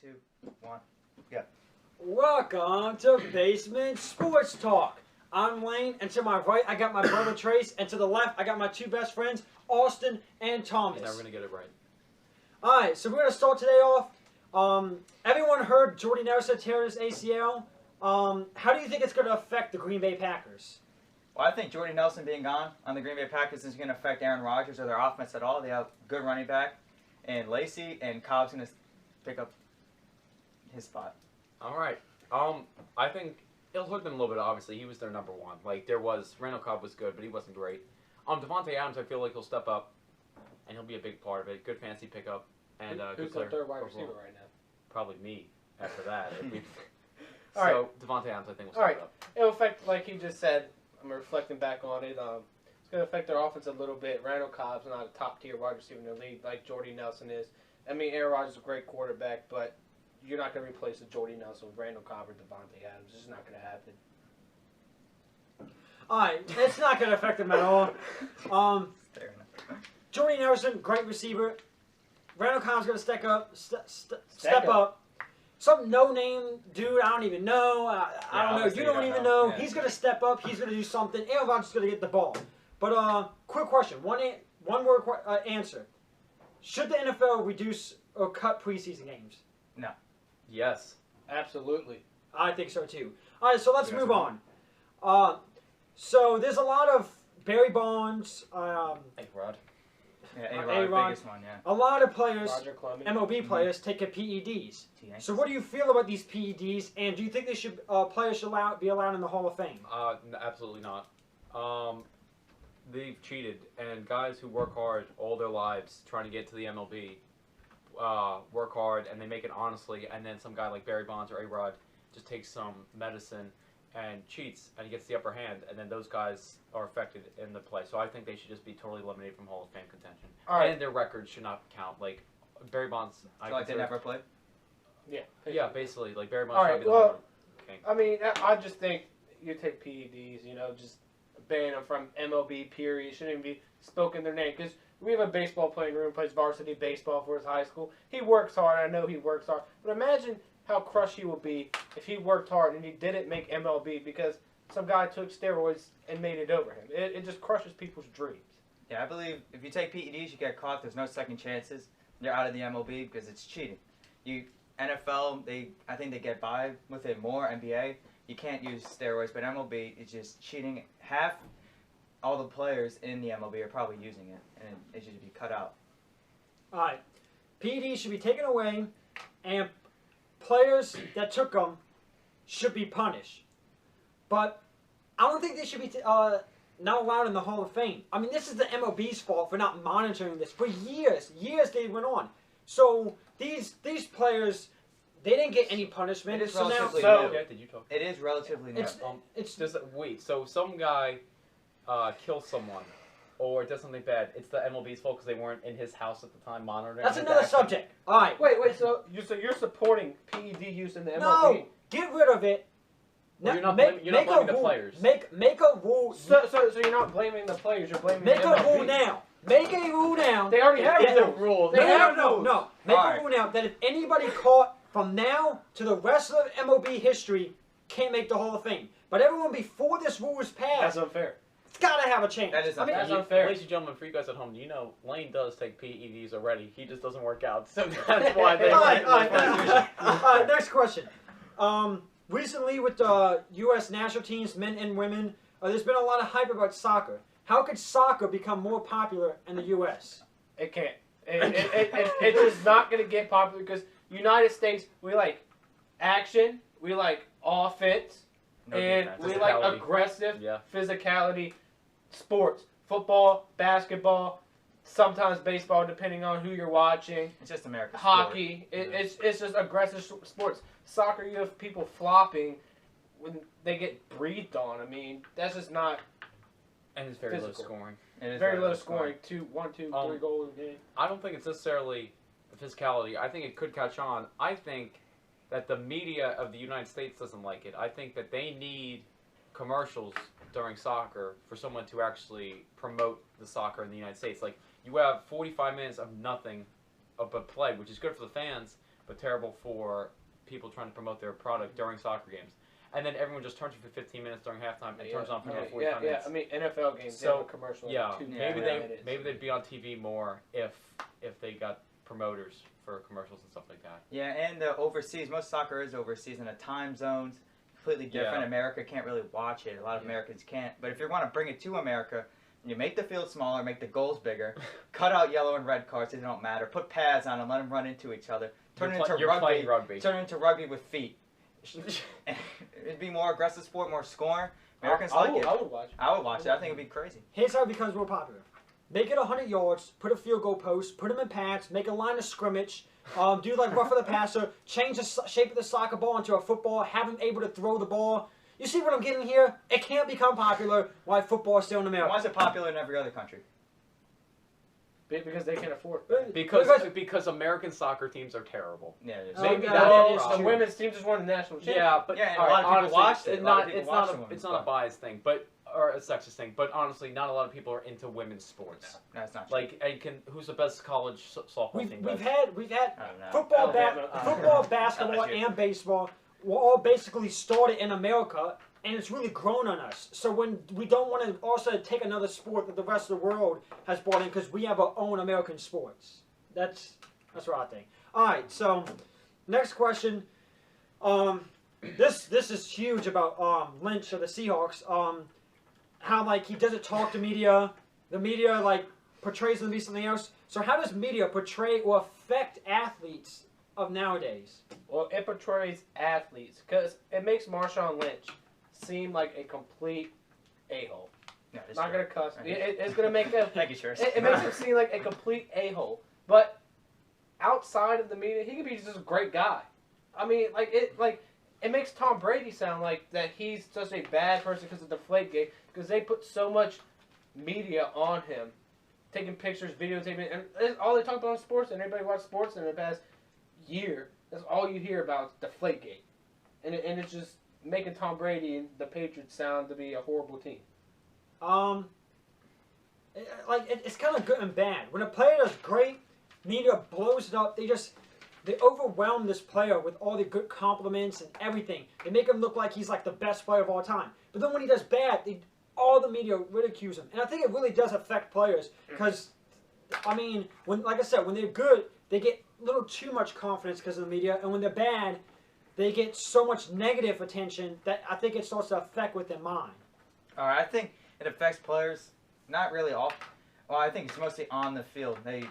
2, 1, go. Welcome to Basement Sports Talk. I'm Lane, and to my right, I got my brother Trace, and to the left, I got my two best friends, Austin and Thomas. He's never going to get it right. All right, so we're going to start today off. Everyone heard Jordy Nelson tear his ACL. How do you think it's going to affect the Green Bay Packers? Well, I think Jordy Nelson being gone on the Green Bay Packers isn't going to affect Aaron Rodgers or their offense at all. They have a good running back, and Lacey and Cobb's going to pick up his spot. All right. I think it'll hurt them a little bit. Obviously, he was their number one. Like Randall Cobb was good, but he wasn't great. Devontae Adams, I feel like he'll step up, and he'll be a big part of it. Good fantasy pickup, and who's their third wide receiver right now? Probably me. After that, All right. So Devontae Adams, I think, will step up. It'll affect, like he just said. I'm reflecting back on it. It's going to affect their offense a little bit. Randall Cobb's not a top-tier wide receiver in the league like Jordy Nelson is. I mean, Aaron Rodgers is a great quarterback, but you're not going to replace a Jordy Nelson with Randall Cobb or Devontae Adams. It's just not going to happen. All right, it's not going to affect them at all. Jordy Nelson, great receiver. Randall Cobb's going to step up. Some no-name dude I don't even know. I don't know. You don't even know. Yeah. He's going to step up. He's going to do something. Aaron Rodgers is going to get the ball. But quick question. One-word answer. Should the NFL reduce or cut preseason games? No. Yes. Absolutely. I think so too. All right, so let's move on. So there's a lot of Barry Bonds. A-Rod. Yeah, A-Rod. A-Rod, biggest one, yeah. A lot of players, Roger Clemens. MLB players, take PEDs. So what do you feel about these PEDs, and do you think they should players should be allowed in the Hall of Fame? Absolutely not. They've cheated, and guys who work hard all their lives trying to get to the MLB work hard, and they make it honestly, and then some guy like Barry Bonds or A-Rod just takes some medicine and cheats, and he gets the upper hand, and then those guys are affected in the play. So I think they should just be totally eliminated from Hall of Fame contention. All right. And their records should not count. Like Barry Bonds, So like they never played? Yeah. Yeah, basically, like Barry Bonds. All right, should be the well, number one king. I mean, I just think you take PEDs, just ban them from MLB, period. Shouldn't even be spoken their name. Because we have a baseball player in the room, plays varsity baseball for his high school. He works hard. I know he works hard. But imagine how crushed he would be if he worked hard and he didn't make MLB because some guy took steroids and made it over him. It just crushes people's dreams. Yeah, I believe if you take PEDs, you get caught. There's no second chances. You're out of the MLB because it's cheating. NFL, I think they get by with it more. NBA, you can't use steroids, but MLB is just cheating. Half all the players in the MLB are probably using it, and it should be cut out. All right, PEDs should be taken away, and players that took them should be punished. But I don't think they should be not allowed in the Hall of Fame. I mean, this is the MLB's fault for not monitoring this. For years they went on. So these players, they didn't get any punishment. It is so relatively now, new. Yeah, did you talk? It is relatively new. it's Just wait. So some guy kills someone or does something bad. It's the MLB's fault because they weren't in his house at the time monitoring. that's his another action. subject. All right. Wait, so you're supporting PED use in the MLB? No, get rid of it. Well, Now, you're not blaming the players. Make a rule. So you're not blaming the players, you're blaming Make the a MLB. rule now. Make a rule now. They already have Yeah, rules. No, They have no. rules. Make All a rule now that if anybody caught from now to the rest of MLB history can't make the Hall of Fame. But everyone before this rule was passed, That's unfair. it's got to have a change. That is I mean, That's unfair. Ladies and gentlemen, for you guys at home, Lane does take PEDs already. He just doesn't work out, so that's why they. all right, next question. Recently with the U.S. national teams, men and women, there's been a lot of hype about soccer. How could soccer become more popular in the U.S.? It can't. It's just not going to get popular because United States, we like action, we like offense, No and defense. we like Physicality. aggressive Yeah. physicality sports. Football, basketball, sometimes baseball, depending on who you're watching. It's just America's Hockey. It's just aggressive sports. Soccer, you have people flopping when they get breathed on. I mean, that's just not And it's very Physical. low scoring. It is very low scoring. 1, 2, 3 goals a game. I don't think it's necessarily the physicality. I think it could catch on. I think that the media of the United States doesn't like it. I think that they need commercials during soccer for someone to actually promote the soccer in the United States. Like, you have 45 minutes of nothing but play, which is good for the fans, but terrible for people trying to promote their product during soccer games. And then everyone just turns for 15 minutes during halftime and turns on for another 45 minutes. I mean, NFL games, they So, have a commercial yeah, every 2 maybe minutes. maybe they'd be on TV more if they got promoters for commercials and stuff like that. Yeah, and the overseas, most soccer is overseas, and the time zones completely different. Yeah. America can't really watch it. A lot of Americans can't. But if you want to bring it to America, you make the field smaller, make the goals bigger, cut out yellow and red cards, they don't matter. Put pads on them, let them run into each other. Turn it into You're playing rugby. Turn it into rugby with feet. It'd be more aggressive sport, more scoring. Americans I like would it. watch it. I would watch it. I think it'd be crazy. Here's how it becomes more popular. Make it 100 yards, put a field goal post, put them in pads, make a line of scrimmage, do like rough of the passer, change the shape of the soccer ball into a football, have them able to throw the ball. You see what I'm getting here? It can't become popular while football is still in America. Why is it popular in every other country? Because they can afford it. Because American soccer teams are terrible. Yeah, Maybe yeah, that's that the is problem. The women's team just won the national championship. Yeah, but Yeah, and all a lot of people honestly, watched it. It's A lot of not. people It's watched not. the women's It's not a sport. biased thing, but or a sexist thing. But honestly, not a lot of people are into women's sports. No, it's not true. Like, who's the best college softball team? We've guys? had I don't know. football, Alabama. football, basketball, LSU. and baseball were all basically started in America, and it's really grown on us. So when we don't want to also take another sport that the rest of the world has brought in, because we have our own American sports. That's what I think. All right, so next question. This is huge about Lynch of the Seahawks. How like he doesn't talk to media. The media like portrays him to be something else. So how does media portray or affect athletes of nowadays? Well, it portrays athletes because it makes Marshawn Lynch seem like a complete a-hole. No, it's Not true. gonna cuss. Okay. It's gonna make a. Thank you, Shirts. It makes him seem like a complete a-hole. But outside of the media, he could be just a great guy. I mean, it makes Tom Brady sound like that he's such a bad person because of the Deflategate, because they put so much media on him, taking pictures, videotaping, and that's all they talk about in sports. And everybody watch sports in the past year. That's all you hear about is Deflategate, and it's just making Tom Brady and the Patriots sound to be a horrible team. It's kind of good and bad. When a player does great, media blows it up. They overwhelm this player with all the good compliments and everything. They make him look like he's like the best player of all time. But then when he does bad, all the media ridicules him. And I think it really does affect players because, I mean, when they're good, they get a little too much confidence because of the media. And when they're bad, they get so much negative attention that I think it starts to affect with their mind. All right, I think it affects players, not really all. Well, I think it's mostly on the field. They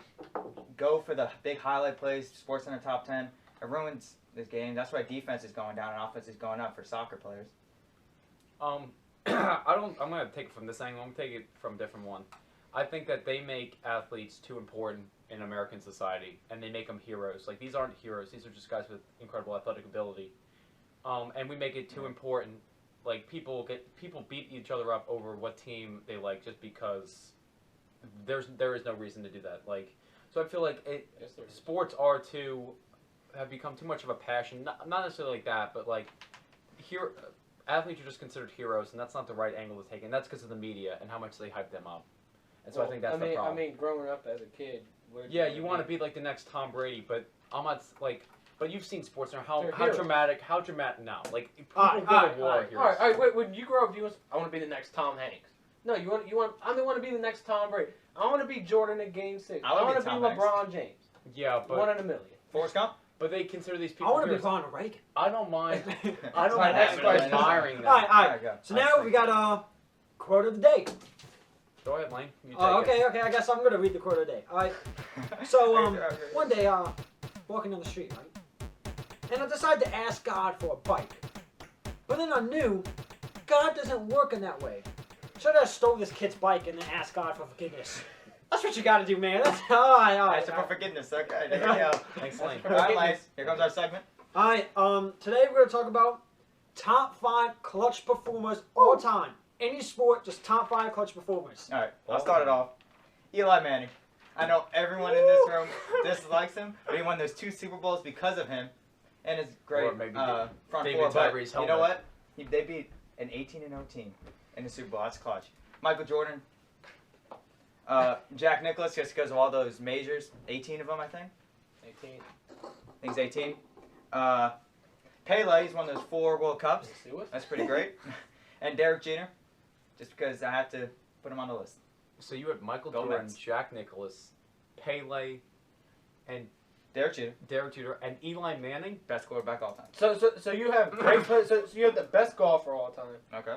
go for the big highlight plays, sports in the top 10. It ruins this game. That's why defense is going down and offense is going up for soccer players. I'm gonna take it from this angle. I'm gonna take it from a different one. I think that they make athletes too important in American society, and they make them heroes. Like, these aren't heroes. These are just guys with incredible athletic ability. And we make it too important. Like, people beat each other up over what team they like just because there is no reason to do that. Like, so I feel like sports have become too much of a passion. Not necessarily like that, but like athletes are just considered heroes, and that's not the right angle to take. And that's because of the media and how much they hype them up. And so I think that's the problem. I mean, growing up as a kid. You want to be like the next Tom Brady, but I'm not like. But you've seen sports now. How heroes. dramatic? How dramatic now? Like, people All go to war All heroes. right, wait. When you grow up, I want to be the next Tom Hanks. No, I want to be the next Tom Brady. I want to be Jordan at Game 6. I I wanna want be to be Tom LeBron James. Yeah, but 1 in a million. Forrest Gump? but they consider these people I want to be heroes. Ronald Reagan. I don't mind. I don't My mind next question. admiring them. All right. There you go. So now we got quote of the day. Go ahead, Lane. You take Okay, it. okay. I guess I'm gonna read the quote of the day. All right. So one day, walking down the street, right, and I decided to ask God for a bike, but then I knew God doesn't work in that way. So I stole this kid's bike and then asked God for forgiveness. That's what you got to do, man. That's all right. Ask for forgiveness. Okay, there you go. Thanks, Lane. All right, Lance, here comes our segment. All right. Today we're gonna talk about top 5 clutch performers all time. Any sport, just top 5 clutch performers. All right, I'll start it off. Eli Manning. I know everyone in this room dislikes him, but he won those 2 Super Bowls because of him and his great Or maybe front David four. But Tyree's you know helmet. what? They beat an 18-0 team in the Super Bowl. That's clutch. Michael Jordan. Jack Nicklaus, just because of all those majors. 18 of them, I think. 18. think he's 18. Pele, he's won those 4 World Cups. That's pretty great. And Derek Jeter, just because I had to put him on the list. So you had Michael Go Jordan, Mets. Jack Nicklaus, Pele, and Derek Jeter, Derek Jeter, and Eli Manning. best quarterback all time. So you have great players. So you have the best golfer all time, Okay.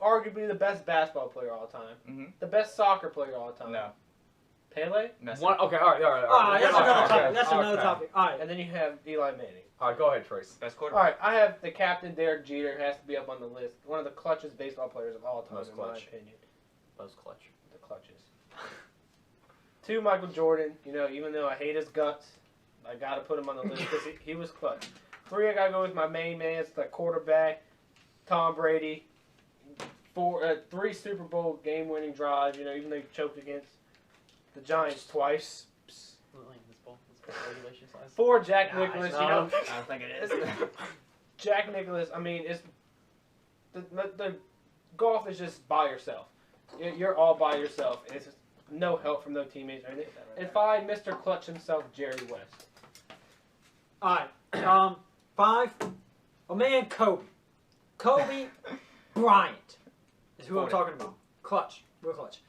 arguably the best basketball player all time, Mm-hmm. the best soccer player all time. No. Pele, Messi. One. Okay. All right. That's Okay, another okay, topic. That's okay. another topic. All right. and then you have Eli Manning. All right. Go ahead, Trace. Best All quarterback. right, I have the captain Derek Jeter has to be up on the list. One of the clutchest baseball players of all time, Most in clutch. my opinion. Most clutch. The clutches. 2, Michael Jordan. You know, even though I hate his guts, I got to put him on the list because he was clutch. 3, I got to go with my main man. It's the quarterback, Tom Brady. 3 Super Bowl game-winning drives. You know, even though he choked against the Giants twice. 4, Jack Nicklaus. You know, I don't think it is. Jack Nicklaus. I mean, it's the golf is just by yourself. You're all by yourself. It's just no help from no teammates or anything. And 5, Mr. Clutch himself, Jerry West. All right. 5. Oh man, Kobe. Kobe Bryant is who I'm 40. talking about. Clutch. Real clutch.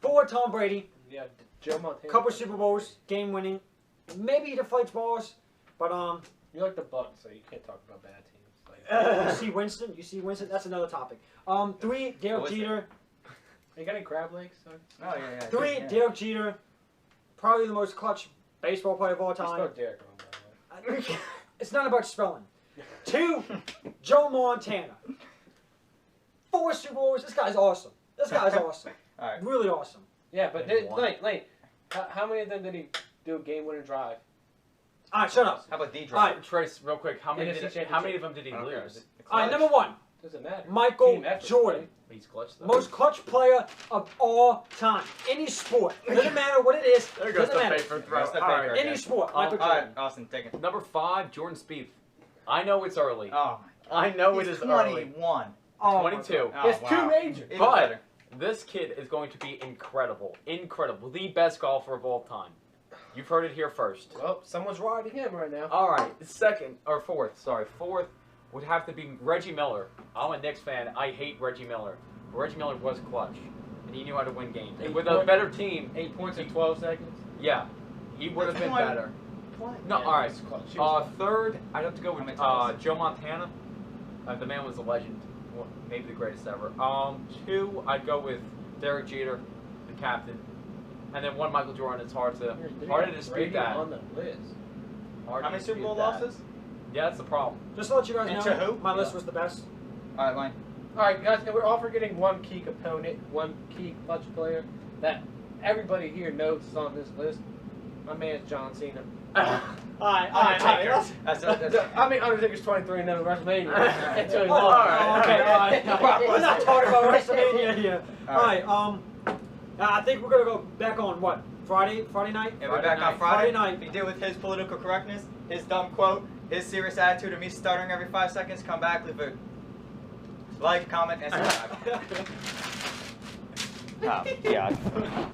4, Tom Brady. Yeah, Joe Montana. Couple Super Bowls, game winning. Maybe he deflates balls, but You like the Bucks, so you can't talk about bad teams. Like, you see Winston. You see Winston. That's another topic. 3, Derek What was it? Jeter. you got any crab legs? Sorry. Oh, yeah. 3, yeah. Derek Jeter. Probably the most clutch baseball player of all You time. spelled Derek wrong, by the way. It's not about spelling. 2, Joe Montana. 4 Super Bowls. This guy's awesome. This guy's awesome. All right. Really awesome. Yeah, but Maybe one. Lane, how many of them did he do a game-winning drive? All right, shut up. How about D All drop? right. Trace, real quick. How many? NFC How many championship. of them did he Okay. lose? All right, number 1, Doesn't matter. Michael Team effort, Jordan. He's clutch though. Most clutch player of all time. Any sport. Doesn't matter what it is. There goes Doesn't the matter. paper throw. That's the All right. paper. Any sport. Michael All right, Jordan. Austin, take it. Number 5, Jordan Spieth. I know it's early. Oh, I know he's it is early. 21. Oh, my 22. Oh, It's 2 majors. Even But- better. This kid is going to be incredible. Incredible. The best golfer of all time. You've heard it here first. Well, someone's riding him right now. All right. Fourth would have to be Reggie Miller. I'm a Knicks fan. I hate Reggie Miller. But Reggie Miller was clutch, and he knew how to win games. And with a better team, 8 points in 12 seconds. yeah, he would have been better. No, Yeah, all right. he's clutch. He was clutch. Third, I'd have to go How with many times? Joe Montana. The man was a legend. Well, maybe the greatest ever. 2, I'd go with Derek Jeter, the captain. And then 1, Michael Jordan. It's hard to dispute Brady that. on the list. Hard How to many Super dispute Bowl that. losses? Yeah, that's the problem. Just to let you guys Into know, who? my list was the best. All right, Lane. All right, guys, and we're all forgetting one key component, one key clutch player that everybody here knows is on this list. My man's John Cena. Undertaker. That's I mean, Undertaker's 23 and no WrestleMania until he Oh, lost. okay, all right. We're not talking about WrestleMania here. All right. I think we're gonna go back on what Friday night. Yeah, we're back on Friday. Friday night. We deal with his political correctness, his dumb quote, his serious attitude, and me stuttering every 5 seconds. Come back, leave a like, comment, and subscribe. Oh, yeah.